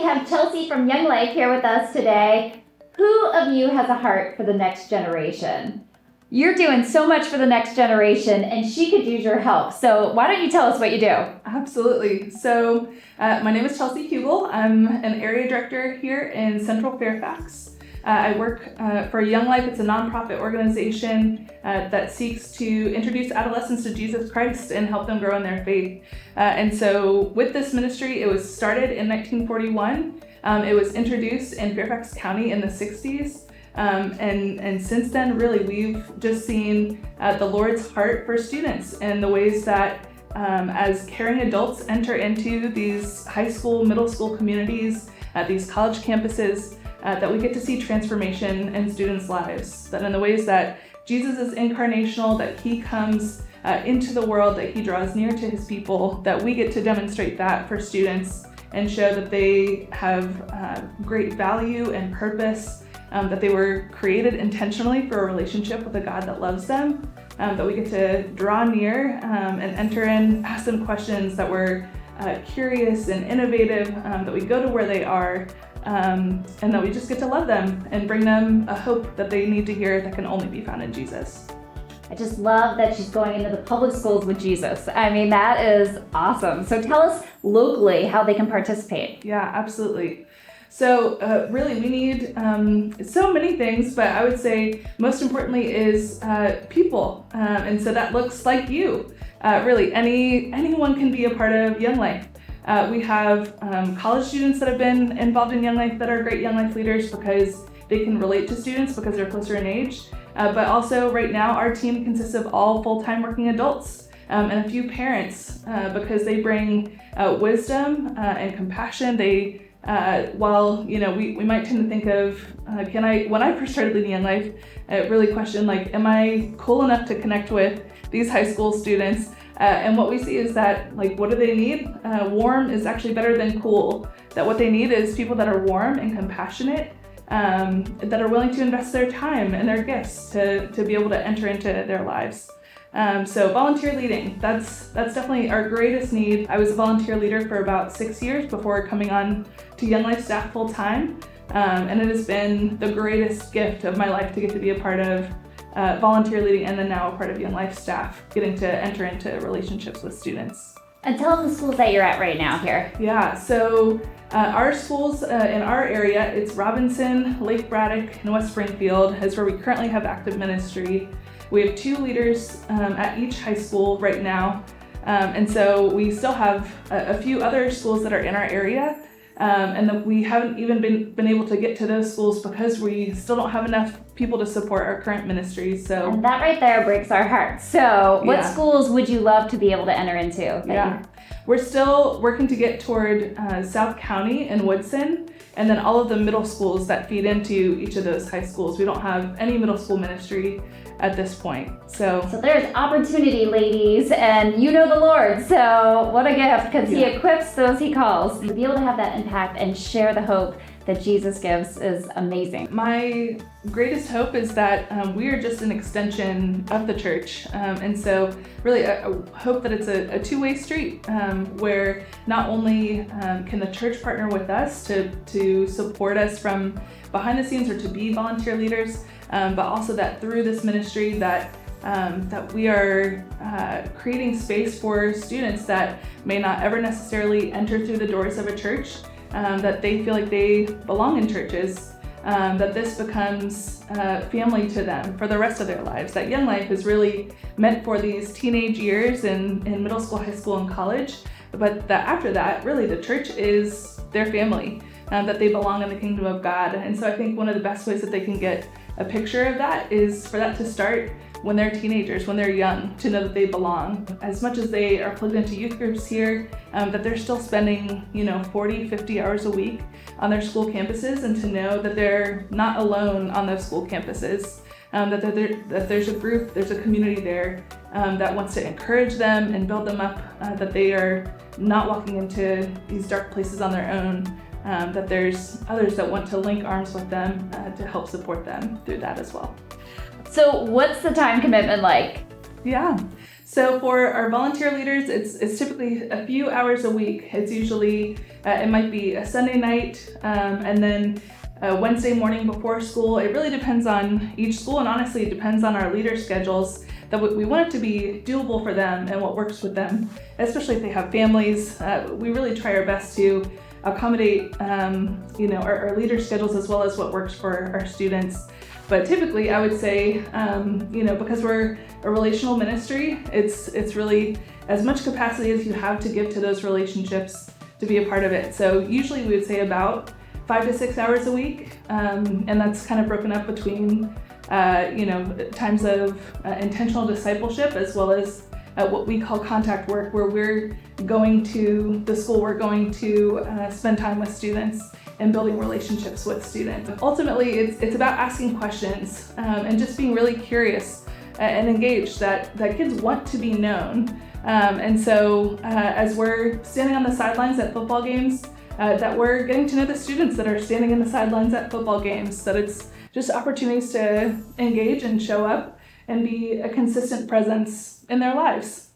have Chelsea from Young Life here with us today. Who of you has a heart for the next generation? You're doing so much for the next generation, and she could use your help. So why don't you tell us what you do? Absolutely. So my name is Chelsea Hugel. I'm an area director here in Central Fairfax. I work for Young Life. It's a nonprofit organization that seeks to introduce adolescents to Jesus Christ and help them grow in their faith. And so with this ministry, it was started in 1941. It was introduced in Fairfax County in the 60s. And since then, really, we've just seen the Lord's heart for students and the ways that as caring adults enter into these high school, middle school communities, these college campuses, that we get to see transformation in students' lives, that in the ways that Jesus is incarnational, that he comes into the world, that he draws near to his people, that we get to demonstrate that for students and show that they have great value and purpose, that they were created intentionally for a relationship with a God that loves them, that we get to draw near and enter in, ask them questions that we're curious and innovative, that we go to where they are, and that we just get to love them and bring them a hope that they need to hear that can only be found in Jesus. I just love that she's going into the public schools with Jesus. I mean, that is awesome. So tell us locally how they can participate. Yeah, absolutely. So really we need so many things, but I would say most importantly is people. And so that looks like you. Really, anyone can be a part of Young Life. We have college students that have been involved in Young Life that are great Young Life leaders because they can relate to students because they're closer in age. But also right now our team consists of all full-time working adults and a few parents because they bring wisdom and compassion. They while we might tend to think of when I first started leading Young Life, I really questioned am I cool enough to connect with these high school students? And what we see is that what do they need? Warm is actually better than cool. That what they need is people that are warm and compassionate, that are willing to invest their time and their gifts to be able to enter into their lives. So volunteer leading, that's definitely our greatest need. I was a volunteer leader for about 6 years before coming on to Young Life staff full time. And it has been the greatest gift of my life to get to be a part of volunteer leading and then now a part of Young Life staff, getting to enter into relationships with students. And tell them the schools that you're at right now here. Yeah, so our schools in our area, it's Robinson, Lake Braddock, and West Springfield is where we currently have active ministry. We have 2 leaders at each high school right now. And so we still have a few other schools that are in our area. And that we haven't even been able to get to those schools because we still don't have enough people to support our current ministries. So and that right there breaks our hearts. So what schools would you love to be able to enter into? We're still working to get toward South County and Woodson, and then all of the middle schools that feed into each of those high schools. We don't have any middle school ministry at this point. So there's opportunity, ladies, and you know the Lord. So what a gift, because he equips those he calls. To be able to have that impact and share the hope that Jesus gives is amazing. My greatest hope is that we are just an extension of the church. And so really I hope that it's a two-way street where not only can the church partner with us to support us from behind the scenes or to be volunteer leaders, but also that through this ministry that we are creating space for students that may not ever necessarily enter through the doors of a church, that they feel like they belong in churches, that this becomes family to them for the rest of their lives. That Young Life is really meant for these teenage years in middle school, high school, and college, but that after that, really the church is their family, that they belong in the kingdom of God. And so I think one of the best ways that they can get a picture of that is for that to start when they're teenagers, when they're young, to know that they belong. As much as they are plugged into youth groups here, that they're still spending 40, 50 hours a week on their school campuses, and to know that they're not alone on those school campuses, that there's a group, there's a community there that wants to encourage them and build them up, that they are not walking into these dark places on their own, that there's others that want to link arms with them to help support them through that as well. So what's the time commitment like? Yeah, so for our volunteer leaders, it's typically a few hours a week. It's usually it might be a Sunday night, and then a Wednesday morning before school. It really depends on each school, and honestly, it depends on our leader schedules. That we want it to be doable for them and what works with them, especially if they have families. We really try our best to accommodate, our leader schedules as well as what works for our students. But typically, I would say, because we're a relational ministry, it's really as much capacity as you have to give to those relationships to be a part of it. So usually we would say about 5 to 6 hours a week, and that's kind of broken up between times of intentional discipleship as well as what we call contact work, where we're going to the school, we're going to spend time with students and building relationships with students. Ultimately, it's about asking questions and just being really curious and engaged, that kids want to be known. And so as we're standing on the sidelines at football games, that we're getting to know the students that are standing in the sidelines at football games, that it's just opportunities to engage and show up and be a consistent presence in their lives.